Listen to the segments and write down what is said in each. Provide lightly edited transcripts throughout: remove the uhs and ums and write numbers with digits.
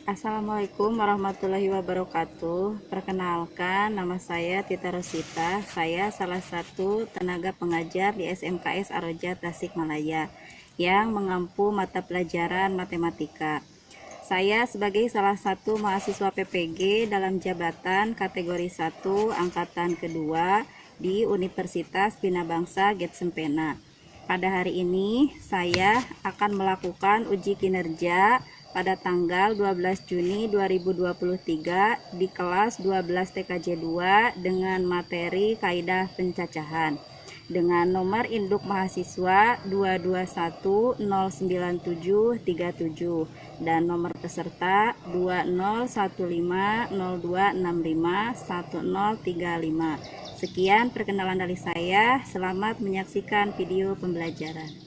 Assalamualaikum warahmatullahi wabarakatuh. Perkenalkan, nama saya Tita Rosita. Saya salah satu tenaga pengajar di SMKS Aroja Tasikmalaya yang mengampu mata pelajaran matematika. Saya sebagai salah satu mahasiswa PPG dalam jabatan kategori 1 angkatan kedua di Universitas Bina Bangsa Getsempena. Pada hari ini saya akan melakukan uji kinerja pada tanggal 12 Juni 2023 di kelas 12 TKJ 2 dengan materi kaidah pencacahan dengan nomor induk mahasiswa 221097737 dan nomor peserta 201502651035. Sekian perkenalan dari saya. Selamat menyaksikan video pembelajaran.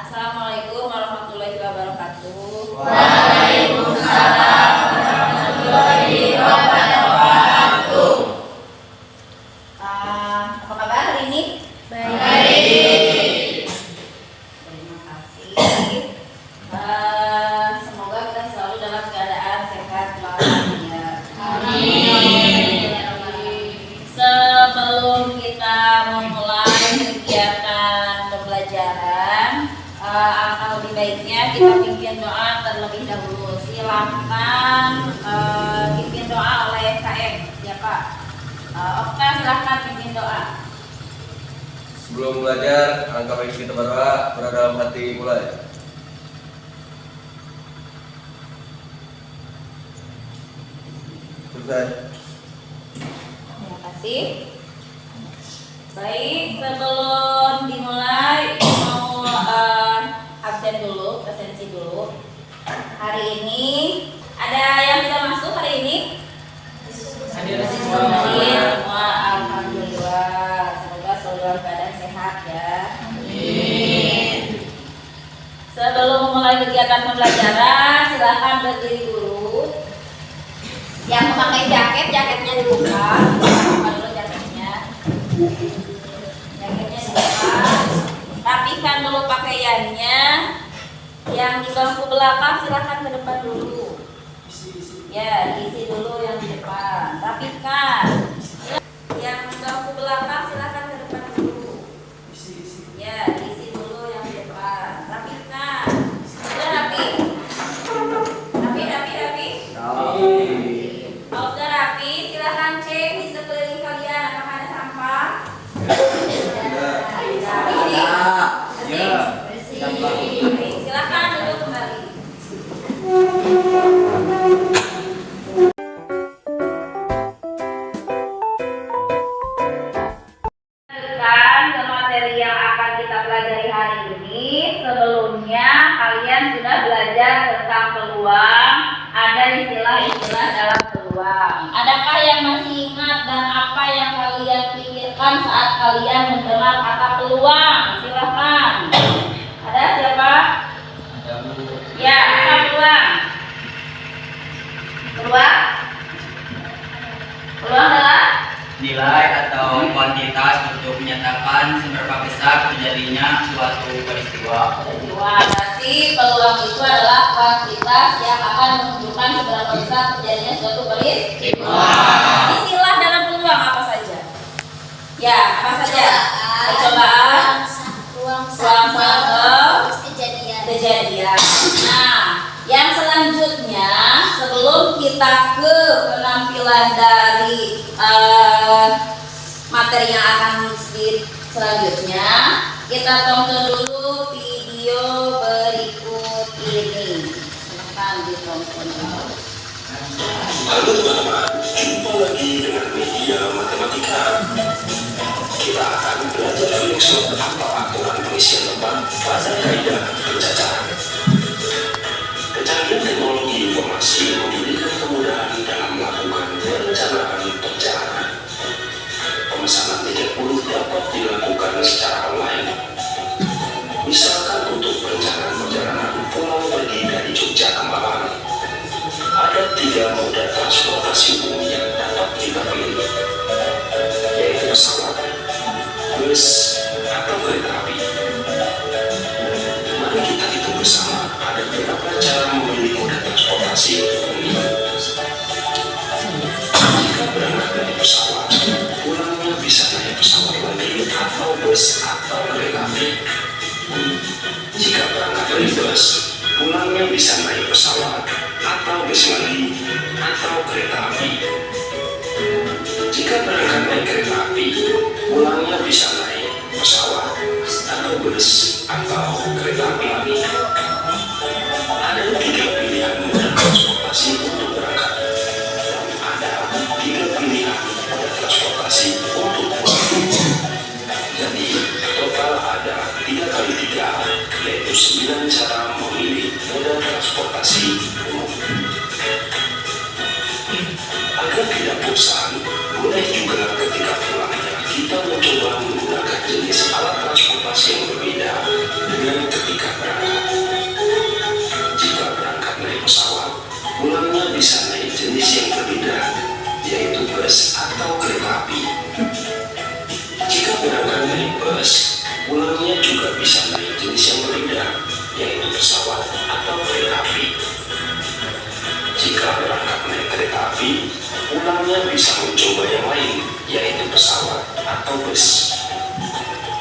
Assalamualaikum warahmatullahi wabarakatuh. Waalaikumsalam warahmatullahi wabarakatuh. Apa kabar hari ini? Baik. Terima kasih. Semoga kita selalu dalam keadaan sehat walafiat. Amin. Sebelum kita memulai kegiatan pembelajaran, alangkah lebih baiknya kita pimpin doa terlebih dahulu. Silahkan pimpin doa oleh KM, ya Pak. Oke, silahkan pimpin doa. Sebelum belajar, alangkah baik kita berdoa dalam hati mulai. Selesai. Terima kasih. Baik, sebelum dimulai mau absen dulu, presensi dulu. Hari ini ada yang tidak masuk hari ini? Hadir Semua, alhamdulillah. Semoga selalu dalam keadaan sehat ya. Amin. Sebelum memulai kegiatan pembelajaran, silakan berdiri dulu. Yang memakai jaket, jaketnya dibuka. Buka dulu jaketnya. Jaketnya dibuka. Rapikan dulu pakaiannya. Yang di bangku belakang silakan ke depan dulu. Ya, isi dulu yang di depan. Rapikan. Yang di bangku belakang silakan ke depan dulu. Ya, isi dulu yang di depan. Rapikan. Sudah rapi? Rapi. Kalau sudah rapi, silakan cek di sekeliling kalian apakah ada sampah. Bersih. Silakan duduk kembali. Lanjutkan ke materi yang akan kita pelajari hari ini. Sebelumnya kalian sudah belajar tentang peluang. Ada istilah-istilah dalam peluang. Adakah yang masih ingat dan apa yang kalian pikirkan saat kalian mendengar kata peluang? Silakan. Ada siapa? Ya, apa peluang? Peluang? Peluang adalah Nilai atau kuantitas untuk menyatakan seberapa besar terjadinya suatu peristiwa. Berarti peluang itu adalah kuantitas yang akan menunjukkan seberapa besar terjadinya suatu peristiwa. Istilah dalam peluang apa saja? Ya, apa saja? Percobaan, ruang sampel, kejadian. Nah, yang selanjutnya sebelum kita ke penampilan dari materi yang akan selanjutnya, kita tonton dulu video berikut ini. Silahkan ditonton. Halo teman-teman, jumpa lagi dengan media matematika. Kita akan belajar maksud apa aturan pengisian lembar pada kaidah pencacahan. Kecanggihan teknologi informasi memberikan kemudahan dalam melakukan perencanaan perjalanan. Pemesanan tiket pun dapat dilakukan secara online. Misalkan untuk perencanaan perjalanan pulang pergi dari Jogja ke Malang, dari pesawat, pulangnya bisa naik pesawat lagi atau bus atau kereta api. Jika berangkat dari bus, pulangnya bisa naik pesawat atau bus lagi atau kereta api. Jika berangkat naik kereta api, pulangnya bisa naik pesawat atau bus atau kereta api lagi. Ada 3 pilihan moda transportasi untuk berangkat dan ada 3 pilihan moda transportasi untuk pulang. Jadi total ada 3 kali 3, yaitu 9 cara memilih moda transportasi umum. Agar tidak bosan, boleh juga ketika pulangnya kita mencoba menggunakan jenis alat transportasi yang berbeda dengan ketika berangkat. Jika berangkat naik pesawat, pulangnya bisa naik jenis yang berbeda, yaitu bus atau kereta api. Jika berangkat naik bus, pulangnya juga bisa naik jenis yang berbeda, yaitu pesawat atau kereta api. Jika berangkat naik kereta api, pulangnya bisa mencoba yang lain, yaitu pesawat atau bus.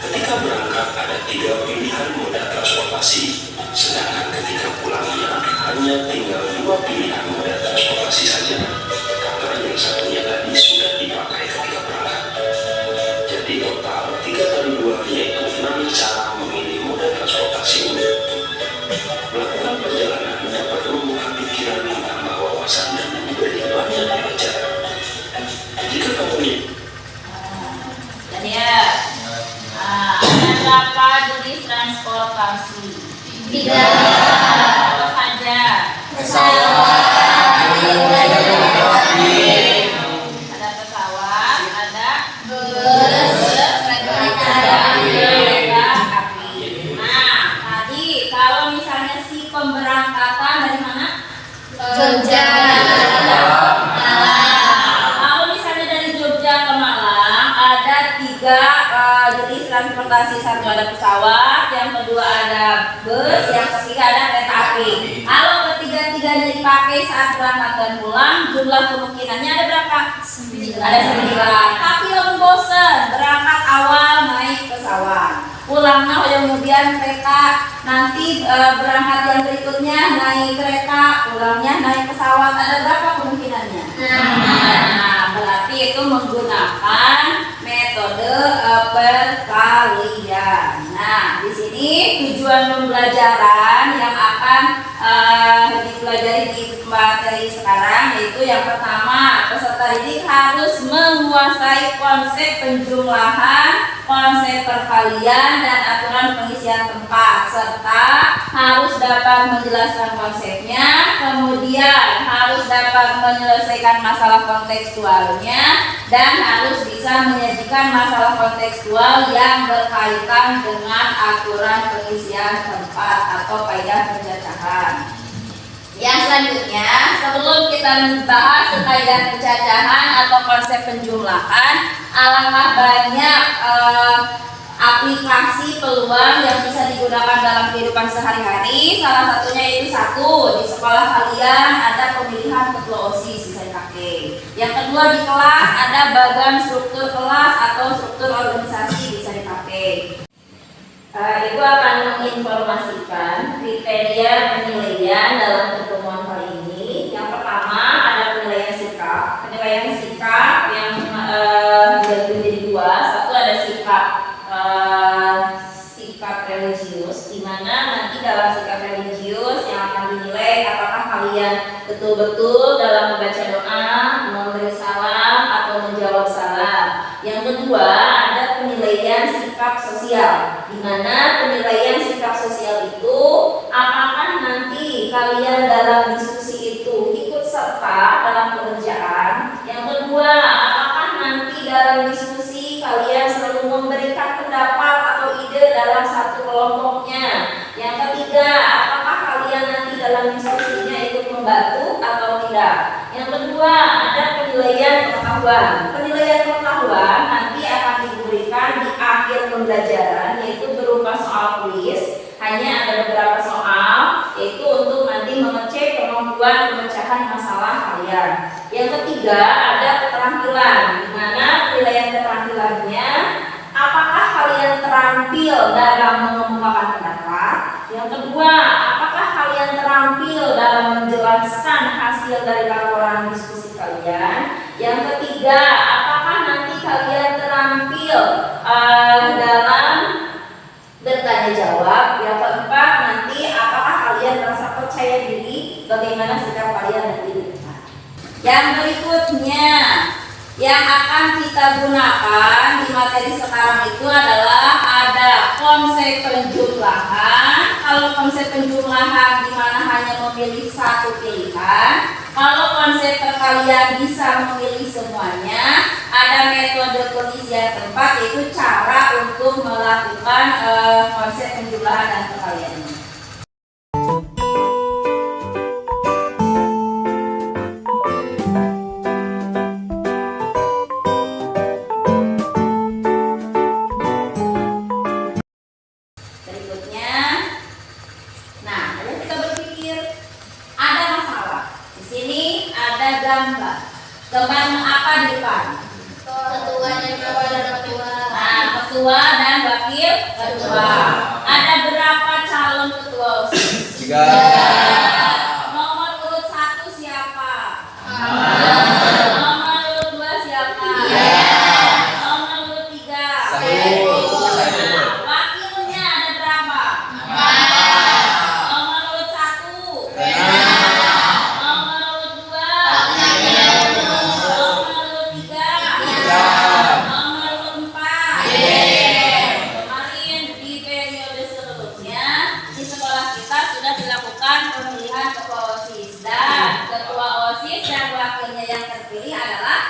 Ketika berangkat ada 3 pilihan moda transportasi, sedangkan ketika pulangnya hanya tinggal 2 pilihan moda transportasi saja, karena yang satunya tadi sudah dipakai ketika berangkat. Jadi total 3 kali 2 yaitu 6 cara memilih moda transportasi umum. Melakukan perjalanan dapat membuka pikiran, menambah wawasan, dan memberi banyak pelajaran. Jika kamu Dan ya, ada berapa jenis transportasi? 3. Apa saja? Ada pesawat, ada bus, ada kereta api. Nah, tadi kalau misalnya si pemberangkatan dari mana? Jogja. Kalau misalnya dari Jogja ke Malang ada 3 jenis transportasi. Satu ada pesawat, yang kedua ada bus, yang ketiga ada kereta api. Kalau ketiga-tiganya dipakai saat berangkat dan pulang, jumlah kemungkinannya ada berapa? 9. Ada 9. Tapi yang bosen, berangkat awal naik pesawat, pulangnya kemudian kereta, nanti berangkat yang berikutnya naik kereta, pulangnya naik pesawat. Ada berapa kemungkinannya? Nah, berarti itu menggunakan metode perkalian. Nah, di sini tujuan pembelajaran yang akan dipelajari di materi sekarang yaitu yang pertama, peserta didik harus menguasai konsep penjumlahan, konsep perkalian, dan aturan pengisian tempat, serta harus dapat menjelaskan konsepnya, kemudian harus dapat menyelesaikan masalah kontekstualnya, dan harus bisa menyajikan masalah kontekstual yang berkaitan dengan aturan pengisian tempat atau kaidah pencacahan. Yang selanjutnya, sebelum kita membahas kaidah pencacahan atau konsep penjumlahan, alangkah banyak aplikasi peluang yang bisa digunakan dalam kehidupan sehari-hari. Salah satunya yaitu di sekolah kalian ada pemilihan ketua OSIS bisa dipakai. Yang kedua, di kelas ada bagan struktur kelas atau struktur organisasi bisa dipakai. Ibu akan menginformasikan kriteria penilaian dalam pertemuan kali ini. Yang pertama ada penilaian sikap. Penilaian sikap yang dibagi menjadi 2. Satu ada sikap religius, di mana nanti dalam sikap religius yang akan dinilai apakah kalian betul-betul dalam membaca doa, memberi salam atau menjawab salam. Yang kedua ada penilaian sikap sosial, di mana penilaian sikap sosial itu apakah nanti kalian dalam diskusi itu ikut serta dalam pekerjaan. Yang kedua, apakah nanti dalam diskusi kalian selalu memberikan pendapat atau ide dalam satu kelompoknya. Yang ketiga, apakah kalian nanti dalam diskusinya ikut membantu atau tidak. Yang kedua ada penilaian pengetahuan. Penilaian pengetahuan nanti akan diberikan di akhir pembelajaran, yaitu berupa soal kuis. Hanya ada beberapa soal, yaitu untuk nanti mengecek kemampuan pemecahan masalah kalian. Yang ketiga ada keterampilan. hasil dari laporan diskusi kalian. Yang ketiga, apakah nanti kalian terampil dalam bertanya jawab? Yang keempat, nanti apakah kalian merasa percaya diri? Bagaimana sikap kalian nanti di depan? Yang berikutnya yang akan kita gunakan di materi sekarang itu adalah ada konsep penjumlahan. Kalau konsep penjumlahan di mana hanya memilih satu pilihan. Kalau konsep perkalian bisa memilih semuanya. Ada metode pengisian tempat, yaitu cara untuk melakukan konsep penjumlahan dan perkalian ini. Berikutnya, nah, lalu kita berpikir ada masalah. Di sini ada gambar. Gambar apa di depan? Ketua dan ketua. Nah, ketua dan wakil ketua. Ada berapa calon ketua OSIS? 3. Nomor urut 1 siapa? Nomor urut 2 siapa? Nomor urut 3. Nah, wakilnya ada berapa? Nomor urut 1. Nomor urut 2. Nomor urut 3. Nomor urut 4. Kemarin di periode sebelumnya di sekolah kita sudah dilakukan pemilihan ketua OSIS, dan ketua OSIS dan wakilnya yang terpilih adalah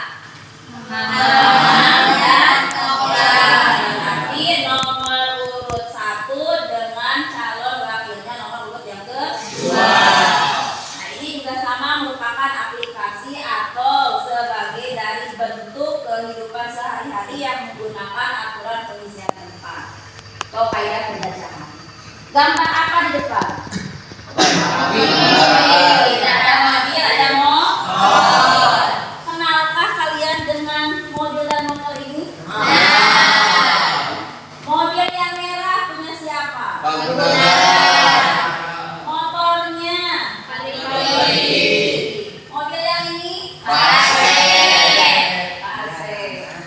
nanti nomor urut 1 dengan calon wakilnya nomor urut yang kedua. Nah, ini juga sama merupakan aplikasi atau sebagai dari bentuk kehidupan sehari-hari yang menggunakan aturan pengisian tempat atau kaidah pembacaan. Gambar apa di depan? Ada mobil, ada motor. Kenalkah kalian dengan mobil dan motor ini? Mobil yang merah punya siapa? Motornya mobil yang ini? Pak Asep.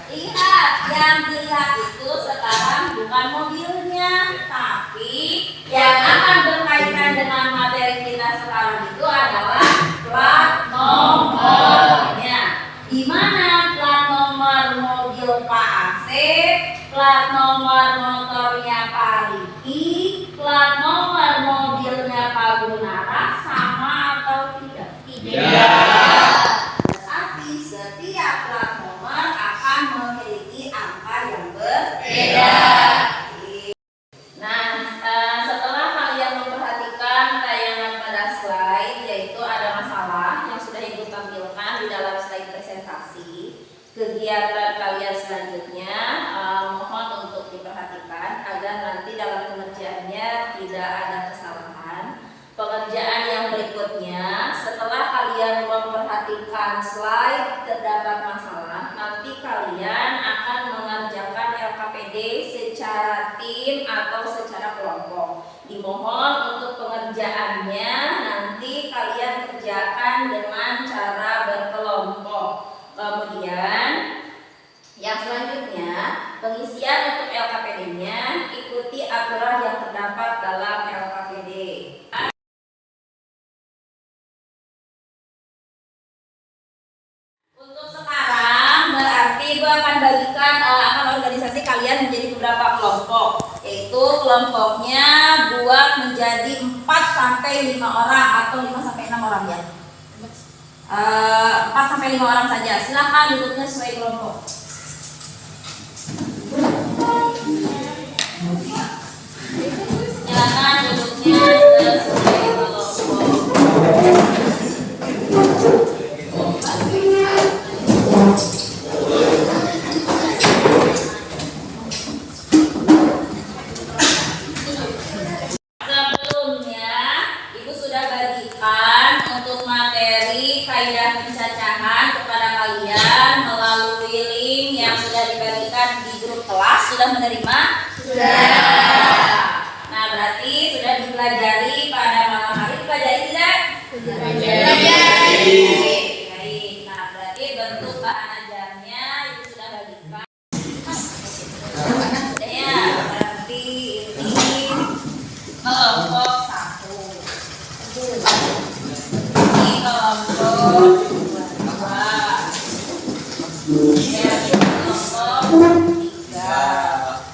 Lihat, yang dilihat itu sekarang bukan mobilnya, tapi yang akan berkaitan dengan materi kita sekarang itu adalah plat nomornya. Di mana plat nomor mobil Pak Asep, plat nomor motornya Pak Riki, plat nomor mobilnya Pak Gunara sama atau tidak? Tidak. Berarti setiap plat nomor akan memiliki angka yang berbeda. Nah, setelah kalian memperhatikan tayangan pada slide, yaitu ada masalah yang sudah ibu tampilkan di dalam slide presentasi, kegiatan kalian selanjutnya mohon untuk diperhatikan agar nanti dalam pengerjaannya tidak ada kesalahan. Pengerjaan yang berikutnya, setelah kalian memperhatikan slide terdapat masalah, nanti kalian akan mengerjakan LKPD secara tim atau secara kelompok. Dimohon untuk pengerjaannya nanti kalian kerjakan dengan cara berkelompok. Kemudian yang selanjutnya, pengisian untuk LKPD-nya ikuti aturan yang terdapat dalam LKPD. Untuk sekarang berarti gue akan bagikan akan organisasi kalian menjadi beberapa kelompok, yaitu kelompoknya buat menjadi 4 sampai 5 orang atau 5 sampai 6 orang ya. 4 sampai 5 orang saja. Silakan duduknya sesuai kelompok. Silakan duduknya sesuai kelompok. Sebelumnya, Ibu sudah bagikan untuk materi kaidah pencacahan kepada kalian melalui link yang sudah dibagikan di grup kelas. Sudah menerima? Sudah. Nah, berarti sudah dipelajari pada malam hari. Dipelajari tidak? Sudah. Baik. Nah, berarti bentuk bahan ajarnya itu sudah balikan. Ya, berarti ini kelompok 1. Ini kelompok 2. Ya, kelompok 3.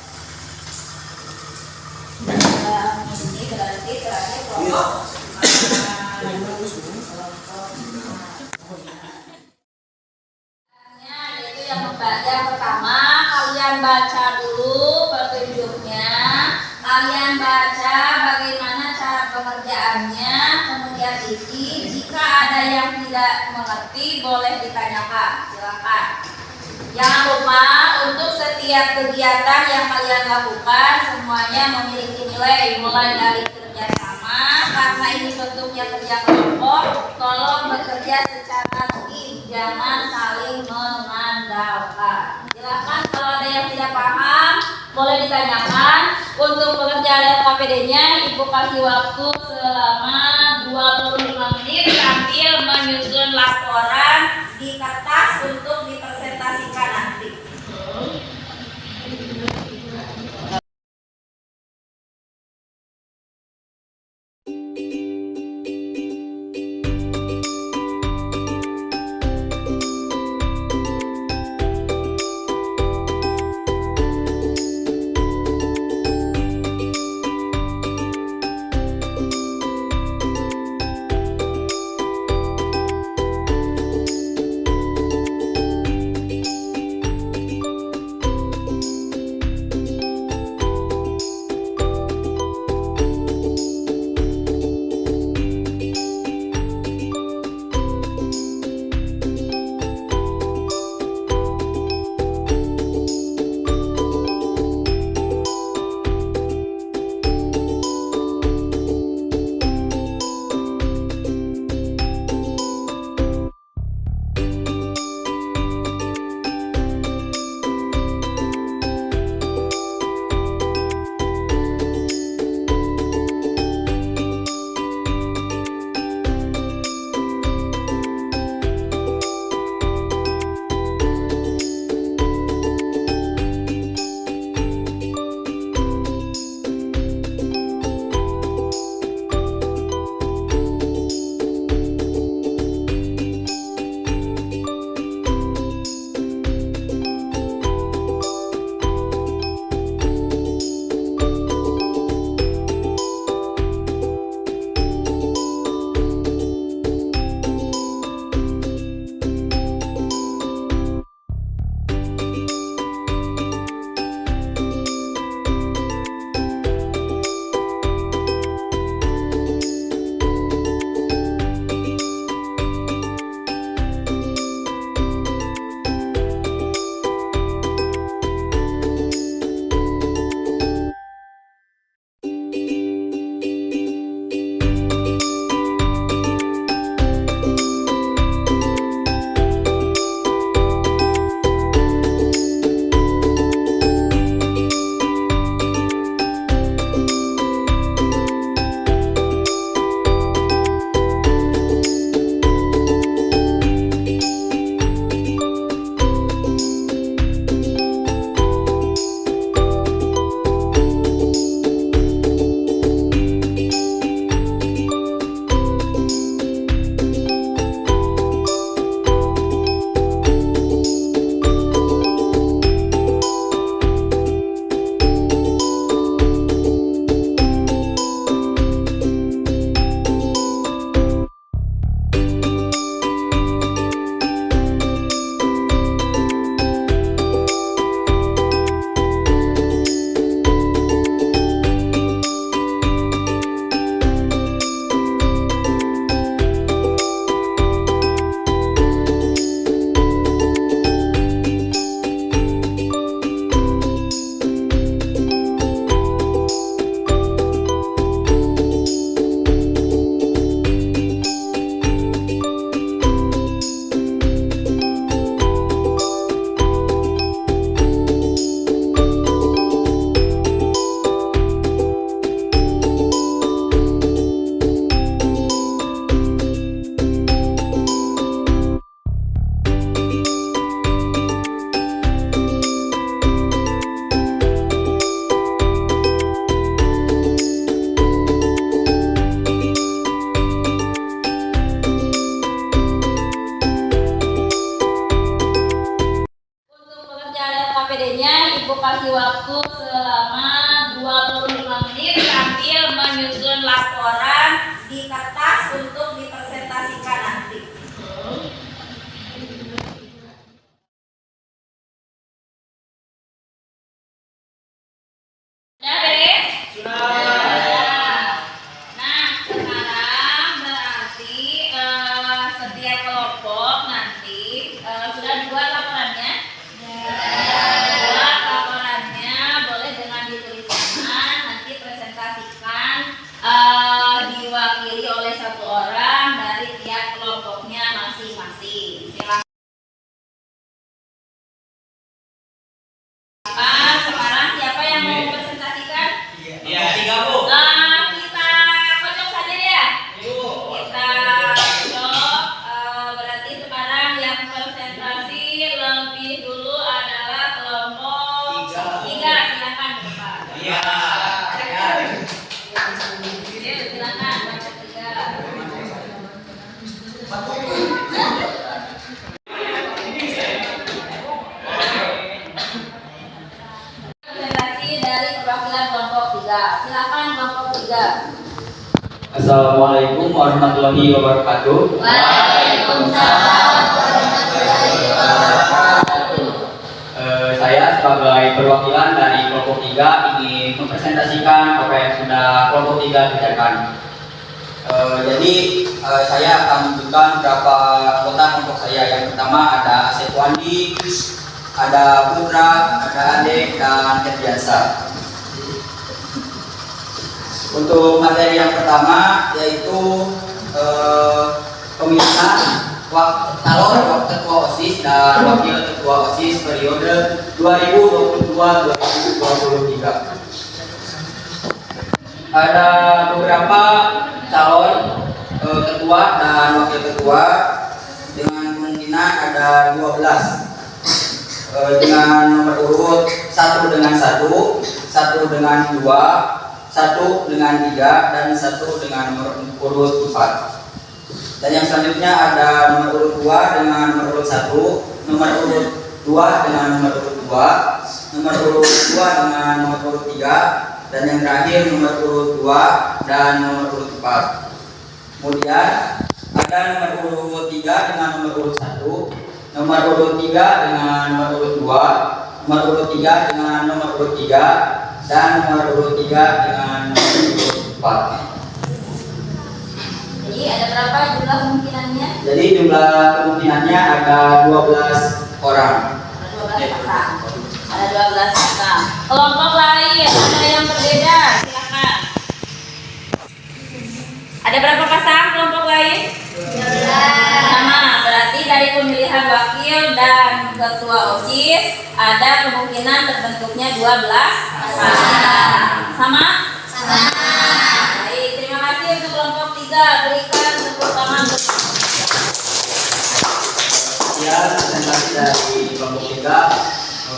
Ini berarti terakhir kelompok 5. Yaitu yang pertama, kalian baca dulu petunjuknya, kalian baca bagaimana cara pengerjaannya, kemudian isi. Jika ada yang tidak mengerti boleh ditanyakan, silakan. Jangan lupa untuk setiap kegiatan yang kalian lakukan semuanya memiliki nilai, mulai dari kerjasama, karena ini bentuknya kerja kelompok, tolong bekerja secara tim, jangan saling mengandalkan. Silakan kalau ada yang tidak paham boleh ditanyakan. Untuk pengerjaan LKPD-nya Ibu kasih waktu selama 25 menit sambil menyusun laporan di kertas untuk dipresentasikan nanti. APD-nya Ibu kasih waktu selama 25 menit sambil menyusun laporan di kertas untuk dipresentasikan nanti. Sudah beres? Nah, sekarang berarti setiap kelompok nanti sudah dibuat laporannya. Buat laporannya boleh dengan dituliskan, nanti presentasikan diwakili oleh satu orang dari tiap kelompoknya masing-masing. Silakan. Sekarang siapa yang mau presentasikan? Iya, 3 Bu. Kita kocok saja ya. Kita kocok. Berarti sekarang yang presentasi lebih dulu adalah kelompok 3. Silakan Bapak. Iya. Silakan kelompok 3. Presentasi dari perwakilan kelompok 3. Silakan kelompok 3. Assalamualaikum warahmatullahi wabarakatuh. Saya sebagai perwakilan dari kelompok 3 ingin mempresentasikan apa yang sudah kelompok 3 kerjakan. Jadi saya akan menunjukkan beberapa anggota kelompok saya. Yang pertama ada Asep Wandi, ada Putra, ada Adek, dan Terbiasa. Untuk materi yang pertama yaitu pemilihan calon ketua OSIS dan wakil ketua OSIS periode 2022-2023. Ada beberapa calon ketua dan wakil ketua dengan kemungkinan ada 12 dengan nomor urut 1 dengan 1, 1 dengan 2, 1 dengan 3, dan 1 dengan nomor urut 4. Dan yang selanjutnya ada nomor urut 2 dengan nomor urut 1, nomor urut 2 dengan nomor urut 2, nomor urut 2 dengan nomor urut 3, dan yang terakhir nomor urut 2 dan nomor urut 4. Kemudian ada nomor urut 3 dengan nomor urut 1, nomor urut 3 dengan nomor urut 2, nomor urut 3 dengan nomor urut 3, dan nomor urut 3 dengan nomor urut 4. Jadi ada berapa jumlah kemungkinannya? Jadi jumlah kemungkinannya ada 12 orang. Ada 12 pasang. Ada 12 pasang. Kelompok lain ada yang berbeda. Silakan. Ada berapa pasang kelompok lain? 12. Sama. Berarti dari pemilihan wakil dan ketua OSIS ada kemungkinan terbentuknya 12 pasang. Sama? Sama. Baik, terima kasih untuk kelompok 3. Berikan tepuk tangan untuk Ya, presentasi dari kelompok 3.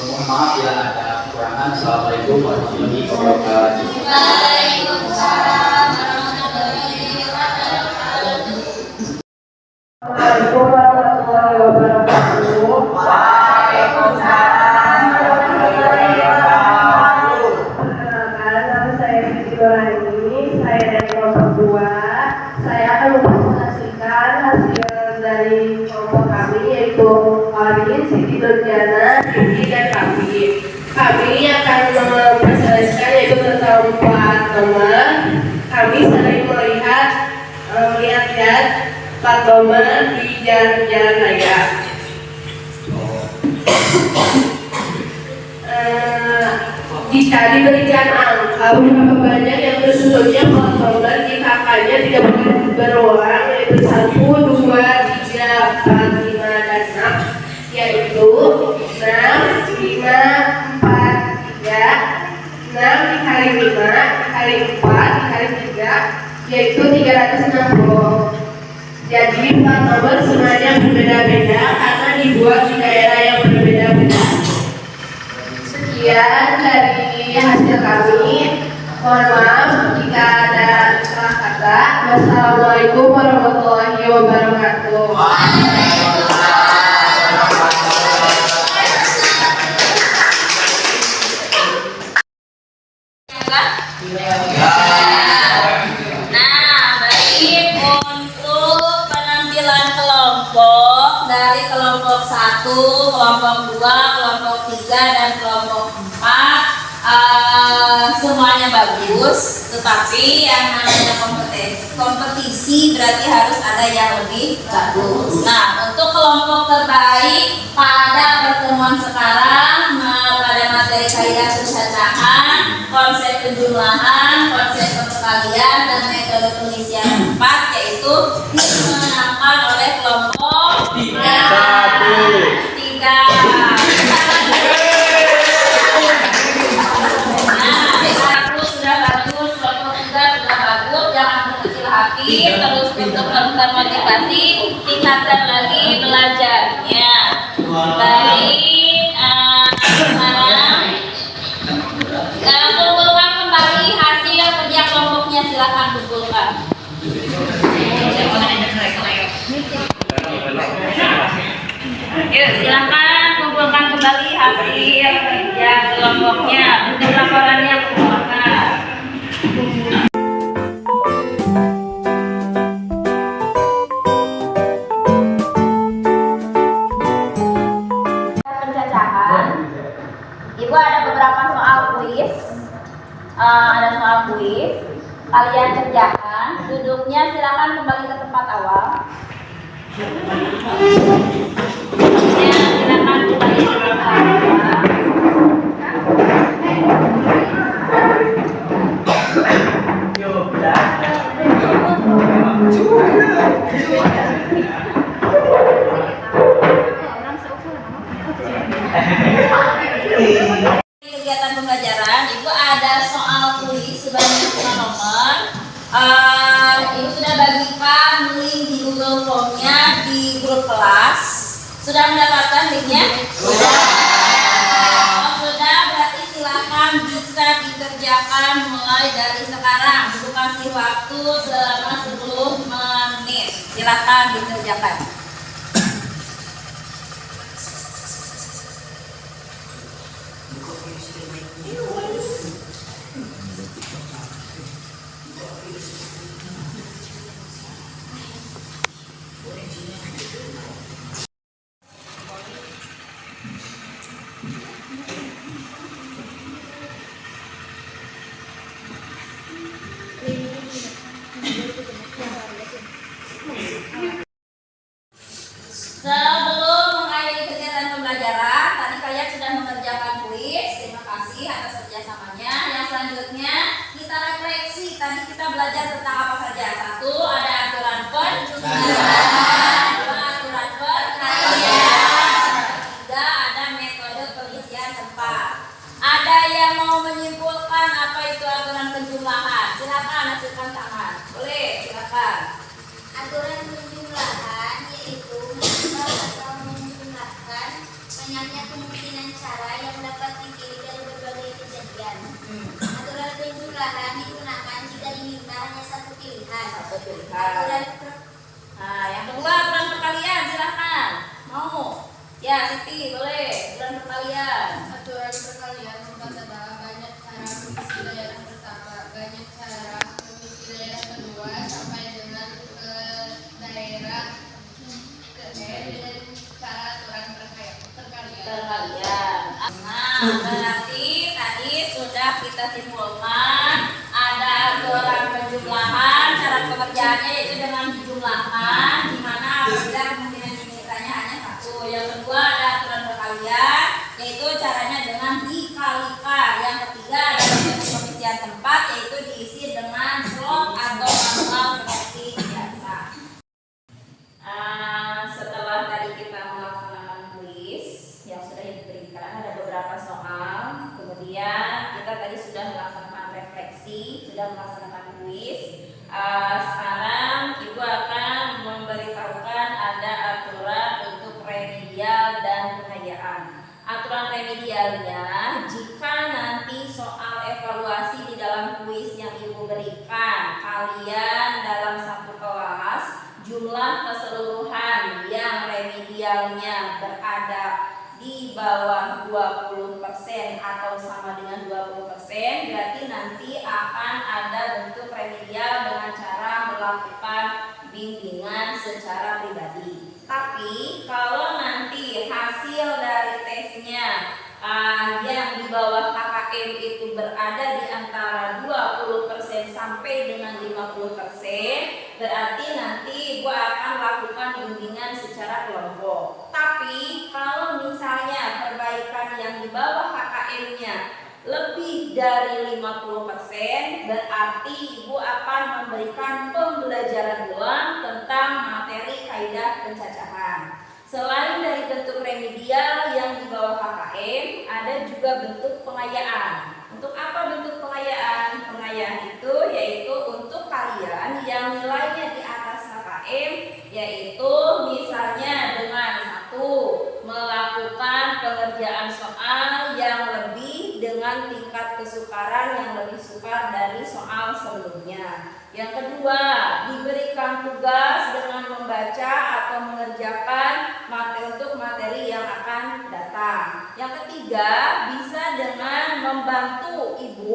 Mohon maaf bila ada kekurangan. Assalamualaikum warahmatullahi wabarakatuh. Waalaikumsalam warahmatullahi wabarakatuh. Assalamualaikum warahmatullahi wabarakatuh. Waalaikumsalam warahmatullahi wabarakatuh. Nama saya Siti Dorani, saya dari kelompok 2. Saya akan mempresentasikan hasil dari kelompok kami, yaitu Arin, Siti Dorjana, Didi, dan kami. Kami akan mempresentasikan yaitu tentang 4 nomor. Kami sering melihat plat nomor di jalan-jalan raya. Jika diberikan angka berapa banyak yang tersebutnya plat nomor di kakaknya tidak boleh berulang, yaitu 1, 2, 3, 4, 5, dan 6, yaitu 6, 5, 4, 3, 6 dikali 5 dikali 4 dikali 3, yaitu 360. Jadi plat nomor semuanya berbeda-beda karena dibuat di daerah yang berbeda-beda. Sekian dari hasil kami. Mohon maaf jika ada salah kata. Wassalamualaikum warahmatullahi wabarakatuh. kelompok 2, kelompok 3, dan kelompok 4 semuanya bagus, tetapi yang namanya kompetisi berarti harus ada yang lebih bagus. Nah, untuk kelompok terbaik pada pertemuan sekarang pada materi kaidah pencacaan, konsep penjumlahan, konsep perkalian, dan metode pengisian tempat, yaitu dimenangkan oleh kelompok 3. Terus untuk termotivasi, tingkatkan lagi belajarnya. Baik, sekarang kumpulkan kembali hasil kerja kelompoknya, silakan kumpulkan. Yuk, silakan kumpulkan kembali hasil kerja kelompoknya. Untuk laporannya kumpulkan. Ibu ada beberapa soal kuis, kalian kerjakan. Duduknya silakan kembali ke tempat awal. Ya, silakan kembali ke tempat awal. Kegiatan pembelajaran, Ibu ada soal kuis sebanyak 5 nomor. Ibu sudah bagikan link di Google Form-nya di grup kelas. Sudah mendapatkan linknya? Sudah. Sudah, berarti silakan bisa dikerjakan mulai dari sekarang. Ibu kasih waktu selama 10 menit. Silakan dikerjakan. Sebelum mengakhiri kegiatan pembelajaran, tadi kalian sudah mengerjakan kuis. Terima kasih atas kerjasamanya. Yang selanjutnya kita refleksi. Tadi kita belajar tentang apa saja? 1. Ada aturan penjumlahan. 2. Aturan perkalian. 3. Ada metode pengisian tempat. Ada yang mau menyimpulkan apa itu aturan penjumlahan? Silakan acungkan tangan. Boleh, silakan. Aturan penjumlahan yaitu menimbang atau menjumlahkan banyaknya kemungkinan cara yang dapat dipilih dari berbagai kejadian. Aturan penjumlahan digunakan jika diminta hanya satu pilihan. Nah, yang kedua aturan perkalian, silakan. Mau? Ya, Siti, boleh. Aturan perkalian. Aturan perkalian adalah banyak cara mengisi daerah pertama, banyak cara mengisi daerah kedua sampai dengan daerah dengan cara aturan perkalian. Nah, berarti tadi sudah kita simpulkan ada aturan penjumlahan, cara pengerjaannya yaitu dengan dijumlahkan, di mana apabila kemungkinan dimintanya hanya satu. Yang kedua ada aturan perkalian, yaitu caranya dengan dikalikan. Yang ketiga ada metode pengisian tempat, yaitu diisi dengan slot atau manual seperti biasa. Setelah tadi kita melaksanakan kuis yang sudah diberikan, ada beberapa soal. Kemudian kita tadi sudah melaksanakan refleksi, sudah melaksanakan kuis. Sekarang Ibu akan memberitahukan ada aturan untuk remedial dan pengayaan. Aturan remedialnya, jika nanti soal evaluasi di dalam kuis yang Ibu berikan, kalian dalam satu kelas jumlah keseluruhan yang remedialnya berada di bawah 20% atau sama dengan 20%, berarti nanti akan ada bentuk remedial dengan cara melakukan bimbingan secara pribadi. Tapi kalau nanti hasil dari persentesenya yang di bawah KKM itu berada di antara 20% sampai dengan 50%, berarti nanti Ibu akan lakukan bimbingan secara kelompok. Tapi kalau misalnya perbaikan yang di bawah KKM-nya lebih dari 50%, berarti Ibu akan memberikan pembelajaran doang tentang materi kaidah pencacahan. Selain dari bentuk remedial yang di bawah KKM, ada juga bentuk pengayaan. Untuk apa bentuk pengayaan? Pengayaan itu yaitu untuk kalian yang nilainya di atas KKM, yaitu misalnya dengan satu, melakukan pengerjaan soal yang lebih dengan tingkat kesukaran yang lebih sukar dari soal sebelumnya. Yang kedua, diberikan tugas dengan membaca atau mengerjakan materi yang akan datang. Yang ketiga, bisa dengan membantu Ibu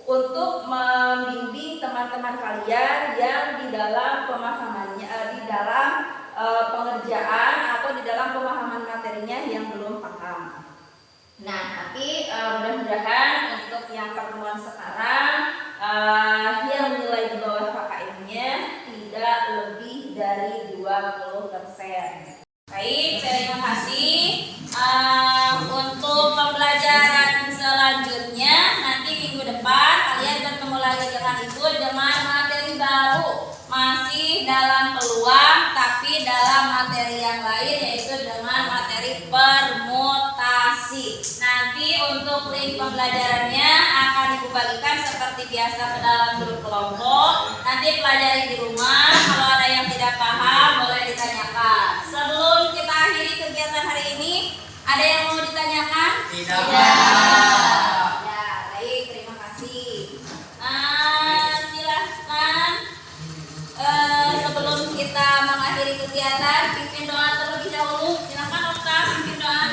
untuk membimbing teman-teman kalian yang di dalam pemahamannya, di dalam pengerjaan atau di dalam pemahaman materinya yang belum paham. Nah, tapi mudah-mudahan untuk yang pertemuan sekarang yang nilai di bawah KKM-nya tidak lebih dari 20%. Baik, terima kasih. Untuk pembelajaran selanjutnya nanti minggu depan kalian bertemu lagi dengan Ibu dengan materi baru, masih dalam peluang tapi dalam materi yang lain, yaitu dengan materi permutasi. Nanti untuk link pembelajarannya akan Ibu bagikan seperti biasa ke dalam grup kelompok. Nanti pelajari di rumah, kalau ada yang tidak paham boleh ditanyakan. Sebelum kita akhiri kegiatan hari ini, ada yang mau ditanyakan? Tidak. Ya, baik, terima kasih. Silahkan sebelum kita mengakhiri kegiatan, pimpin doa terlebih dahulu. Silahkan Okta, pimpin doa.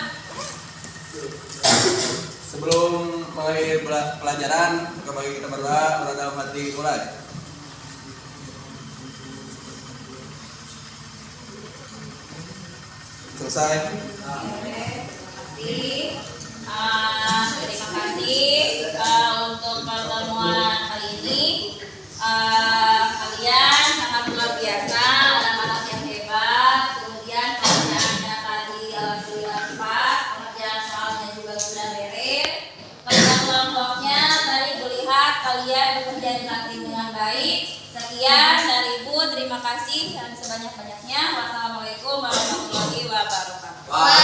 Sebelum mengakhiri pelajaran, mari kita berdoa dalam hati mulai. Selesai. Terima kasih untuk pertemuan kali ini. Kalian sangat luar biasa, anak-anak yang hebat. Kemudian kerjaannya tadi sudah tepat, pengerjaan soalnya juga sudah beres. Kerja kelompoknya tadi kulihat kalian bekerja dengan baik. Sekian dari Ibu, terima kasih dan sebanyak-banyaknya. Wassalamualaikum warahmatullahi wabarakatuh.